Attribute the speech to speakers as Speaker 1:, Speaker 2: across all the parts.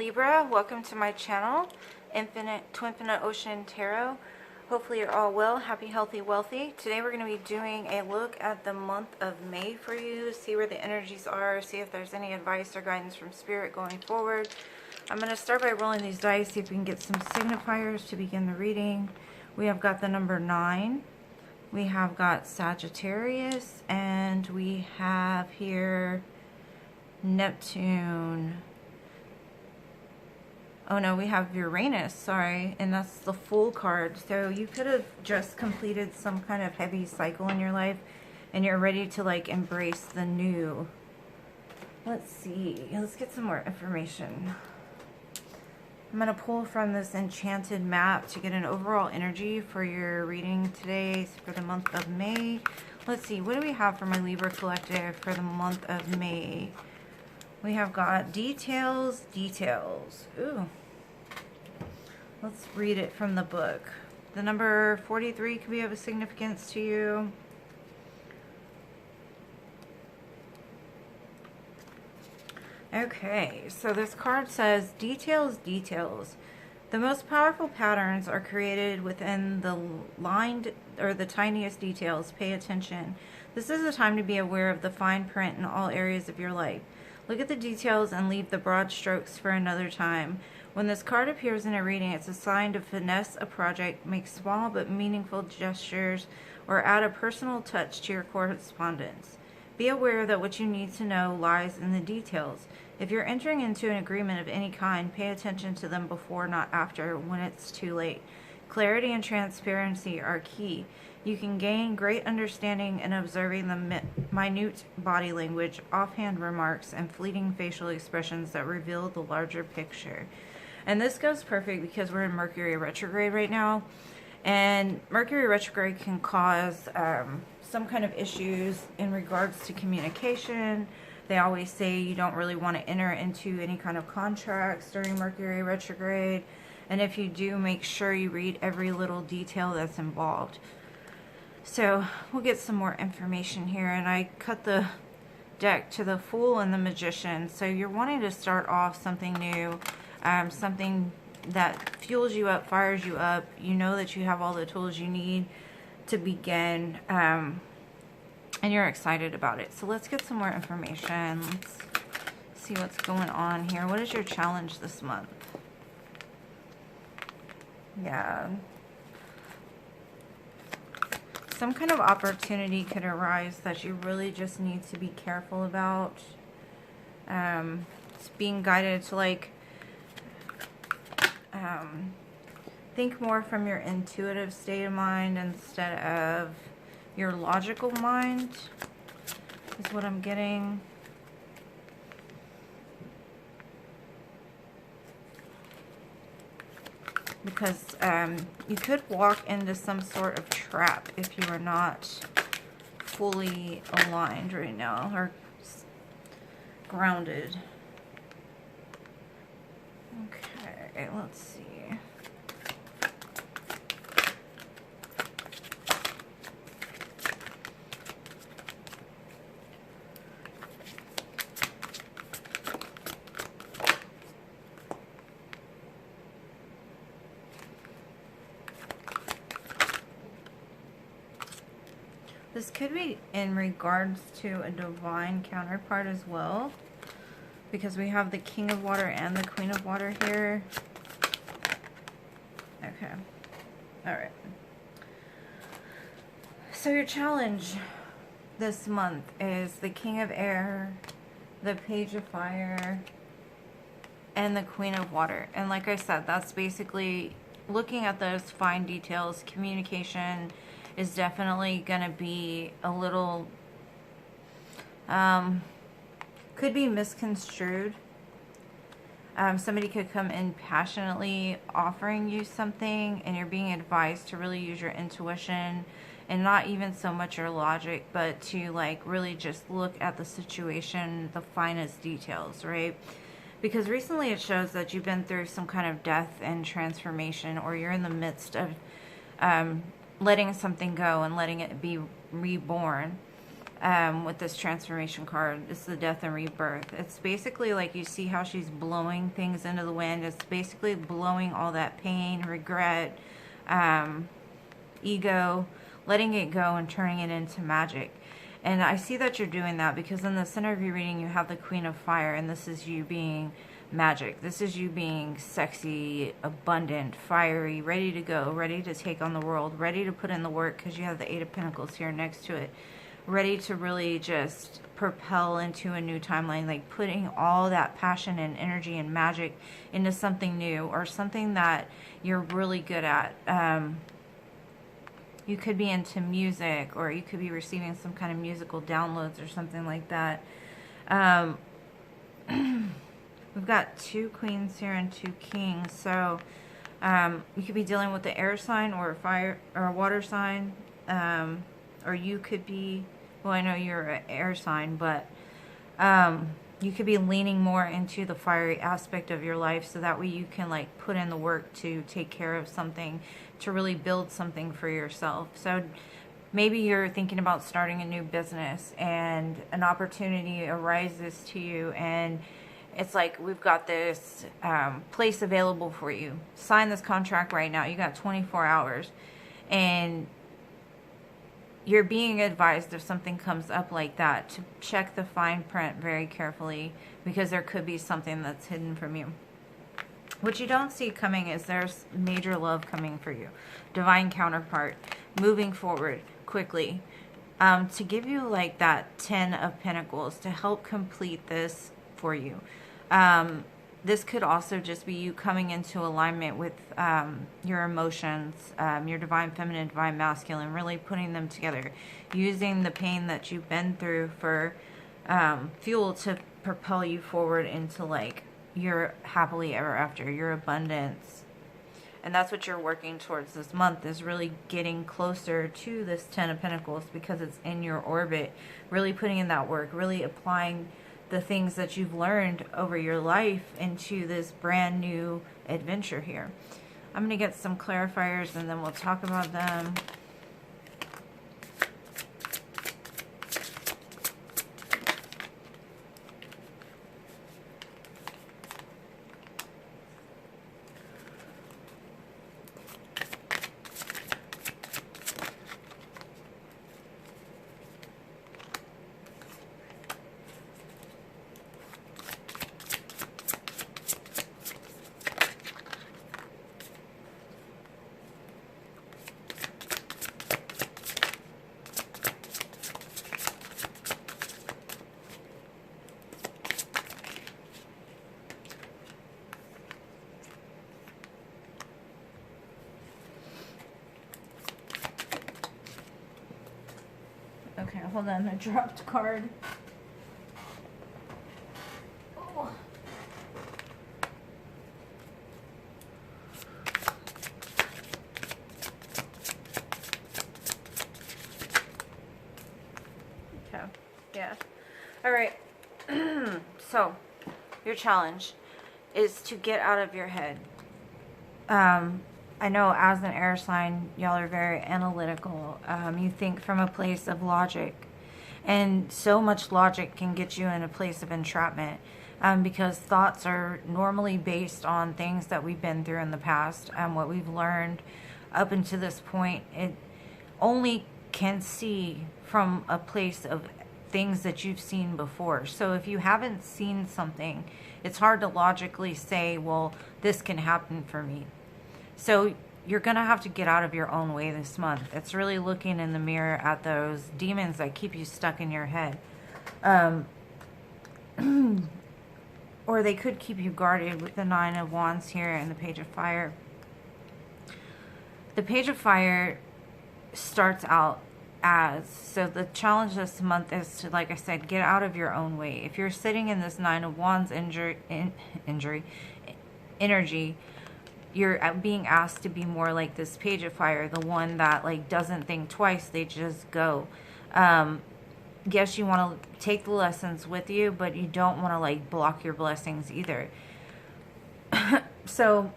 Speaker 1: Libra, welcome to my channel, TWINfiniteocean Tarot. Hopefully you're all well, happy, healthy, wealthy. Today we're going to be doing a look at the month of May for you, see where the energies are, see if there's any advice or guidance from Spirit going forward. I'm going to start by rolling these dice, see if we can get some signifiers to begin the reading. We have got the number 9. We have got Sagittarius, and we have here Neptune. Oh no, we have Uranus, sorry, and that's the Fool card. So you could have just completed some kind of heavy cycle in your life and you're ready to like embrace the new. Let's see, let's get some more information. I'm going to pull from this enchanted map to get an overall energy for your reading today for the month of May. Let's see, what do we have for my Libra collective for the month of May? We have got details. Ooh. Let's read it from the book. The number 43 could be of a significance to you. Okay, so this card says, details. The most powerful patterns are created within the lined or the tiniest details. Pay attention. This is a time to be aware of the fine print in all areas of your life. Look at the details and leave the broad strokes for another time. When this card appears in a reading, it's a sign to finesse a project, make small but meaningful gestures, or add a personal touch to your correspondence. Be aware that what you need to know lies in the details. If you're entering into an agreement of any kind, pay attention to them before, not after, when it's too late. Clarity and transparency are key. You can gain great understanding in observing the minute body language, offhand remarks, and fleeting facial expressions that reveal the larger picture. And this goes perfect because we're in Mercury retrograde right now. And Mercury retrograde can cause some kind of issues in regards to communication. They always say you don't really want to enter into any kind of contracts during Mercury retrograde. And if you do, make sure you read every little detail that's involved. So we'll get some more information here, and I cut the deck to the Fool and the Magician. So you're wanting to start off something new, something that fuels you up, fires you up. You know that you have all the tools you need to begin, and you're excited about it. So let's get some more information. Let's see what's going on here. What is your challenge this month? Yeah. Some kind of opportunity could arise that you really just need to be careful about. It's being guided to like think more from your intuitive state of mind instead of your logical mind, is what I'm getting. Because you could walk into some sort of trap if you are not fully aligned right now or grounded. Okay, let's see. This could be in regards to a divine counterpart as well, because we have the King of Water and the Queen of Water here. Okay. Alright. So your challenge this month is the King of Air, the Page of Fire, and the Queen of Water. And like I said, that's basically looking at those fine details. Communication is definitely going to be a little, could be misconstrued. Somebody could come in passionately offering you something, and you're being advised to really use your intuition and not even so much your logic, but to like really just look at the situation, the finest details, right? Because recently it shows that you've been through some kind of death and transformation, or you're in the midst of letting something go and letting it be reborn. with this transformation card. It's the death and rebirth. It's basically like, you see how she's blowing things into the wind. It's basically blowing all that pain, regret, ego, letting it go and turning it into magic. And I see that you're doing that because in the center of your reading you have the Queen of Fire, and this is you being magic. This is you being sexy, abundant, fiery, ready to go, ready to take on the world, ready to put in the work, because you have the Eight of Pentacles here next to it. Ready to really just propel into a new timeline, like putting all that passion and energy and magic into something new or something that you're really good at. You could be into music, or you could be receiving some kind of musical downloads or something like that. We've got 2 queens here and 2 kings. So you could be dealing with the air sign or a fire or a water sign. Or you could be, well, I know you're an air sign, but you could be leaning more into the fiery aspect of your life, so that way you can like put in the work to take care of something, to really build something for yourself. So maybe you're thinking about starting a new business and an opportunity arises to you, and it's like, we've got this place available for you. Sign this contract right now. You got 24 hours. And you're being advised, if something comes up like that, to check the fine print very carefully, because there could be something that's hidden from you. What you don't see coming is there's major love coming for you. Divine counterpart, moving forward quickly, to give you like that 10 of Pentacles to help complete this for you. This could also just be you coming into alignment with your emotions, your divine feminine, divine masculine, really putting them together, using the pain that you've been through for fuel to propel you forward into like your happily ever after, your abundance. And that's what you're working towards this month, is really getting closer to this 10 of Pentacles, because it's in your orbit, really putting in that work, really applying the things that you've learned over your life into this brand new adventure here. I'm going to get some clarifiers and then we'll talk about them. Okay, hold on, I dropped a card. Oh. Okay, yeah. All right, so your challenge is to get out of your head. I know as an air sign, y'all are very analytical. You think from a place of logic. And so much logic can get you in a place of entrapment, because thoughts are normally based on things that we've been through in the past, what we've learned up until this point. It only can see from a place of things that you've seen before. So if you haven't seen something, it's hard to logically say, well, this can happen for me. So you're going to have to get out of your own way this month. It's really looking in the mirror at those demons that keep you stuck in your head. Or they could keep you guarded with the Nine of Wands here and the Page of Fire. The Page of Fire starts out as, so the challenge this month is to, like I said, get out of your own way. If you're sitting in this Nine of Wands energy, you're being asked to be more like this Page of Fire, the one that like doesn't think twice, they just go. Yes, you want to take the lessons with you, but you don't want to like block your blessings either. So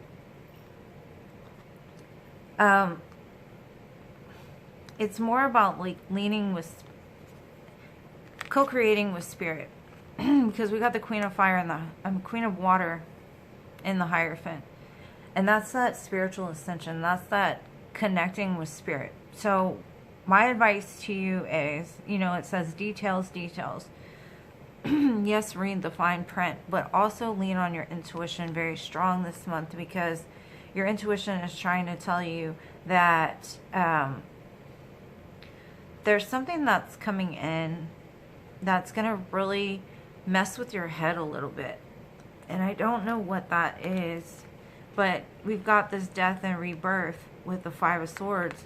Speaker 1: it's more about like leaning with, co-creating with spirit. Because we got the Queen of Fire and the Queen of Water in the Hierophant. And that's that spiritual ascension. That's that connecting with spirit. So my advice to you is, you know, it says details, details. Yes, read the fine print, but also lean on your intuition very strong this month, because your intuition is trying to tell you that there's something that's coming in that's going to really mess with your head a little bit. And I don't know what that is, but we've got this death and rebirth with the Five of Swords.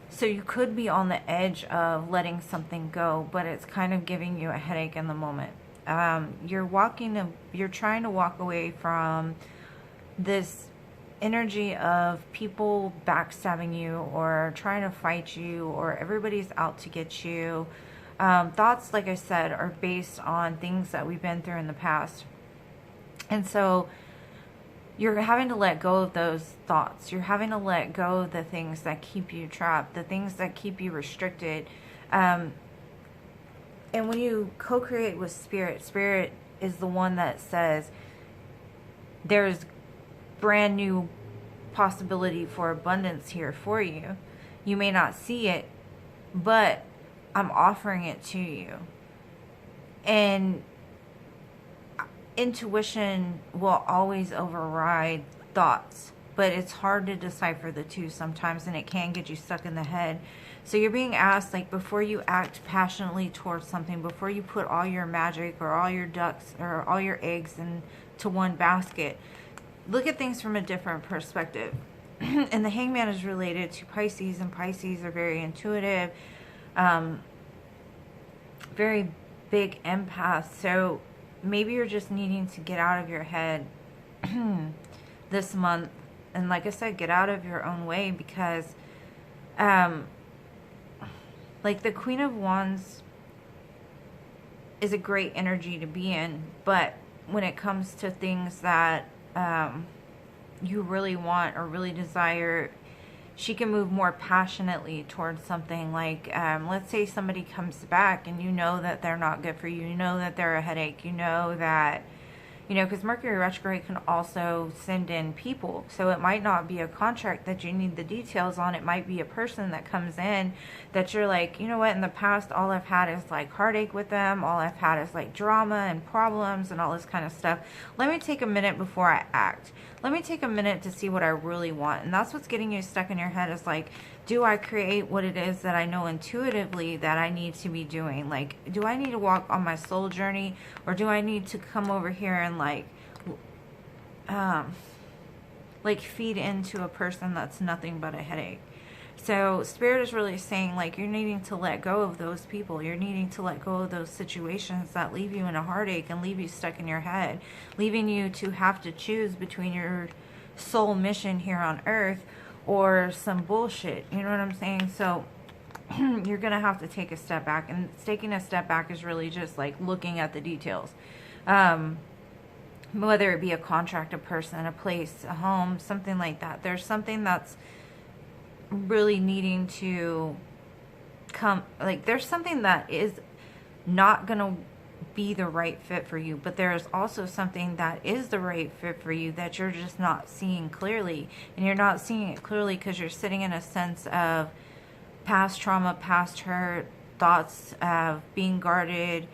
Speaker 1: So you could be on the edge of letting something go, but it's kind of giving you a headache in the moment. You're trying to walk away from this energy of people backstabbing you or trying to fight you, or everybody's out to get you. Thoughts, like I said, are based on things that we've been through in the past. And so you're having to let go of those thoughts. You're having to let go of the things that keep you trapped, the things that keep you restricted. And when you co-create with spirit, spirit is the one that says there's brand new possibility for abundance here for you. You may not see it, but I'm offering it to you. And intuition will always override thoughts, but it's hard to decipher the two sometimes, and it can get you stuck in the head. So you're being asked, like, before you act passionately towards something, before you put all your magic or all your ducks or all your eggs into one basket, look at things from a different perspective. And the Hangman is related to Pisces, and Pisces are very intuitive, very big empaths. So maybe you're just needing to get out of your head this month. And like I said, get out of your own way, because like the Queen of Wands is a great energy to be in, but when it comes to things that you really want or really desire, she can move more passionately towards something. Like, let's say somebody comes back and you know that they're not good for you. You know that they're a headache. You know that, you know, because Mercury retrograde can also send in people. So it might not be a contract that you need the details on. It might be a person that comes in that you're like, you know what, in the past, all I've had is like heartache with them. All I've had is like drama and problems and all this kind of stuff. Let me take a minute before I act. Let me take a minute to see what I really want. And that's what's getting you stuck in your head, is like, do I create what it is that I know intuitively that I need to be doing? Like, do I need to walk on my soul journey, or do I need to come over here and like feed into a person that's nothing but a headache? So Spirit is really saying, like, you're needing to let go of those people. You're needing to let go of those situations that leave you in a heartache and leave you stuck in your head, leaving you to have to choose between your soul mission here on earth or some bullshit. You know what I'm saying? So you're going to have to take a step back. And taking a step back is really just like looking at the details. Whether it be a contract, a person, a place, a home, something like that. There's something that's really needing to come, like, there's something that is not going to be the right fit for you, but there is also something that is the right fit for you that you're just not seeing clearly. And you're not seeing it clearly because you're sitting in a sense of past trauma, past hurt, thoughts of being guarded,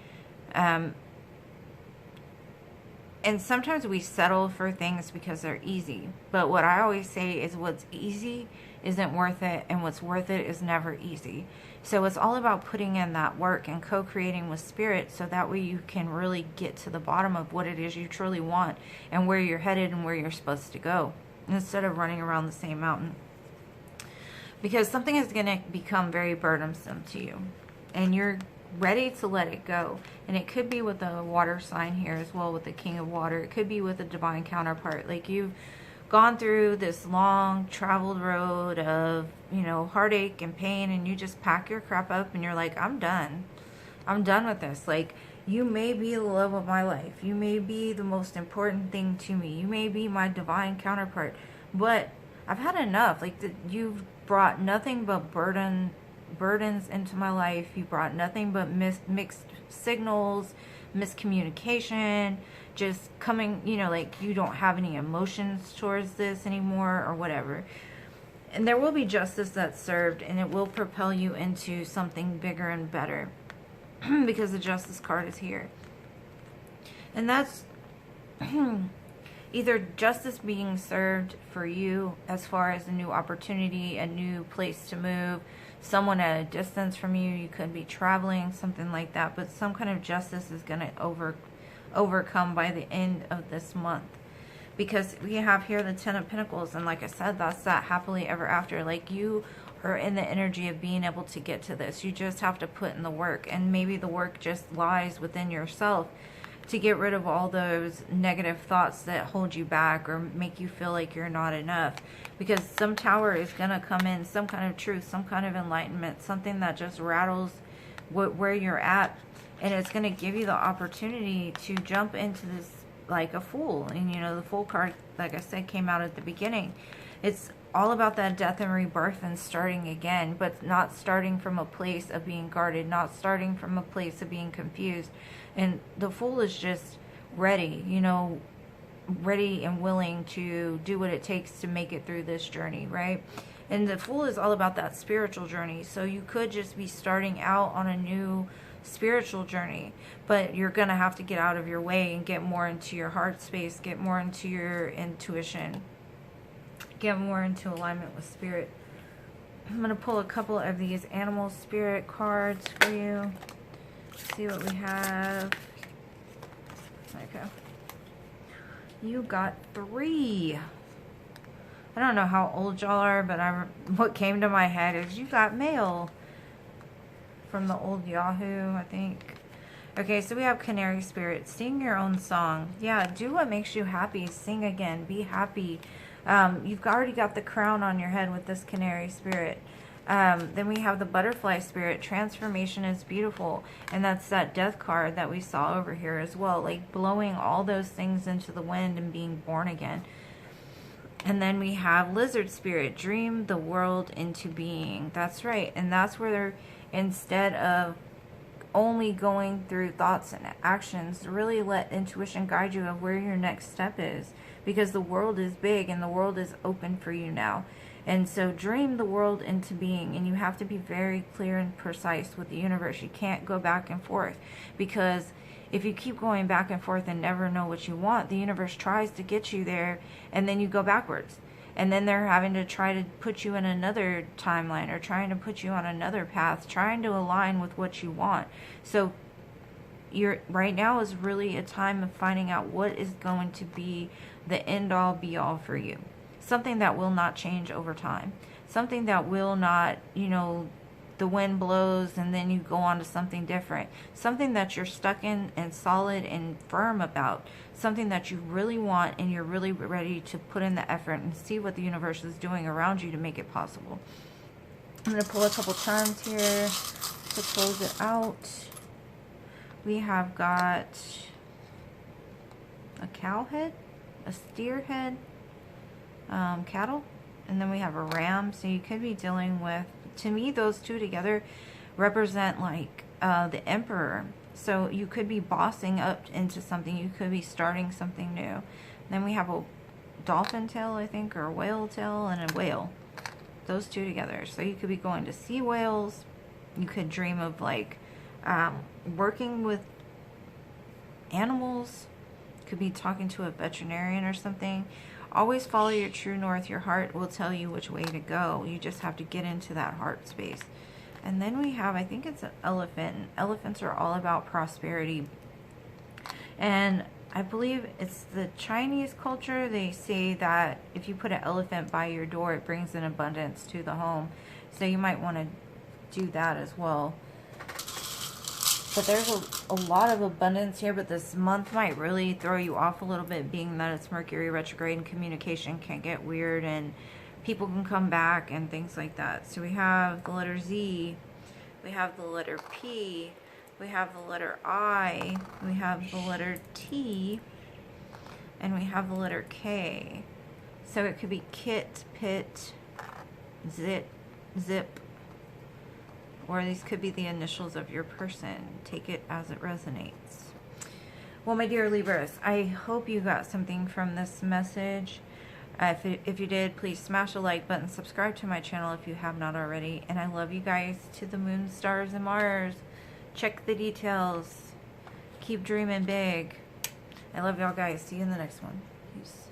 Speaker 1: and sometimes we settle for things because they're easy. But what I always say is, what's easy isn't worth it, and what's worth it is never easy. So it's all about putting in that work and co-creating with Spirit, so that way you can really get to the bottom of what it is you truly want and where you're headed and where you're supposed to go, instead of running around the same mountain. Because something is going to become very burdensome to you, and you're ready to let it go. And it could be with a water sign here as well, with the King of Water. It could be with a divine counterpart. Like, you've gone through this long traveled road of, you know, heartache and pain, and you just pack your crap up and you're like, I'm done with this. Like, you may be the love of my life, you may be the most important thing to me, you may be my divine counterpart, but I've had enough. Like, you've brought nothing but burden burdens into my life. You brought nothing but mixed signals, miscommunication, just coming, you know, like you don't have any emotions towards this anymore or whatever. And there will be justice that's served, and it will propel you into something bigger and better because the justice card is here. And that's either justice being served for you as far as a new opportunity, a new place to move, someone at a distance from you, you could be traveling, something like that, but some kind of justice is going to overcome by the end of this month. Because we have here the Ten of Pentacles, and like I said, that's that happily ever after. Like, you are in the energy of being able to get to this. You just have to put in the work, and maybe the work just lies within yourself to get rid of all those negative thoughts that hold you back or make you feel like you're not enough. Because some tower is going to come in, some kind of truth, some kind of enlightenment, something that just rattles where you're at, and it's going to give you the opportunity to jump into this like a fool. And you know, the Fool card, like I said, came out at the beginning. It's all about that death and rebirth and starting again, but not starting from a place of being guarded, not starting from a place of being confused. And the Fool is just ready, you know, ready and willing to do what it takes to make it through this journey, right? And the Fool is all about that spiritual journey. So you could just be starting out on a new spiritual journey, but you're gonna have to get out of your way and get more into your heart space, get more into your intuition, get more into alignment with spirit. I'm gonna pull a couple of these animal spirit cards for you. See what we have. Okay, you got 3. I don't know how old y'all are, but what came to my head is you got mail from the old Yahoo, I think. Okay, so we have Canary Spirit. Sing your own song. Yeah, do what makes you happy. Sing again. Be happy. You've already got the crown on your head with this Canary Spirit. Then we have the Butterfly Spirit. Transformation is beautiful. And that's that Death card that we saw over here as well. Like blowing all those things into the wind and being born again. And then we have Lizard Spirit. Dream the world into being. That's right. And that's where instead of only going through thoughts and actions, really let intuition guide you of where your next step is, because the world is big and the world is open for you now. And so dream the world into being, and you have to be very clear and precise with the universe. You can't go back and forth, because if you keep going back and forth and never know what you want, the universe tries to get you there and then you go backwards. And then they're having to try to put you in another timeline, or trying to put you on another path, trying to align with what you want. So right now is really a time of finding out what is going to be the end all be all for you. Something that will not change over time. Something that will not, you know, the wind blows and then you go on to something different. Something that you're stuck in and solid and firm about. Something that you really want and you're really ready to put in the effort and see what the universe is doing around you to make it possible. I'm going to pull a couple charms here to close it out. We have got a cow head, a steer head, cattle, and then we have a ram. So you could be dealing with, to me, those two together represent like the emperor. So you could be bossing up into something. You could be starting something new. Then we have a dolphin tail, I think, or a whale tail, and a whale. Those two together. So you could be going to see whales. You could dream of like working with animals. Could be talking to a veterinarian or something. Always follow your true north. Your heart will tell you which way to go. You just have to get into that heart space. And then we have, I think it's an elephant. And elephants are all about prosperity. And I believe it's the Chinese culture. They say that if you put an elephant by your door, it brings in abundance to the home. So you might want to do that as well. But there's a lot of abundance here, but this month might really throw you off a little bit, being that it's Mercury retrograde and communication can get weird and people can come back and things like that. So we have the letter Z, we have the letter P, we have the letter I, we have the letter T, and we have the letter K. So it could be kit, pit, zip, or these could be the initials of your person. Take it as it resonates. Well, my dear Libras, I hope you got something from this message. If you did, please smash the like button, subscribe to my channel if you have not already, and I love you guys to the moon, stars, and Mars. Check the details. Keep dreaming big. I love y'all guys. See you in the next one. Peace.